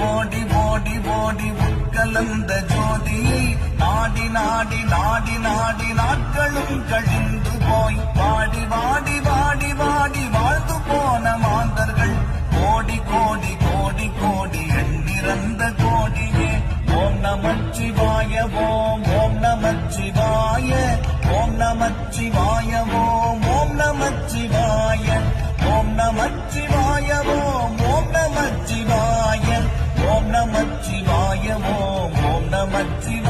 ஓடி ஓடி ஓடி உட்கலந்த ஜோதியை நாடி நாடி நாடி நாடி நாட்களும் கழிந்து போய் வாடி வாடி வாடி வாடி வாழ்ந்து போன மாந்தர்கள் கோடி கோடி கோடி கோடி எண்ணிறந்த கோடியே ஓம் நமச்சிவாய ஓம் ஓம் நமச்சிவாய ஓம் நமச்சிவாய ஓம் ஓம் நமச்சிவாய ஓம் நமச்சிவாய ஓம் ஓம் நமச்சிவாய ஓம் நமச்சிவாய ஓம் ஓம் நமச்சிவாய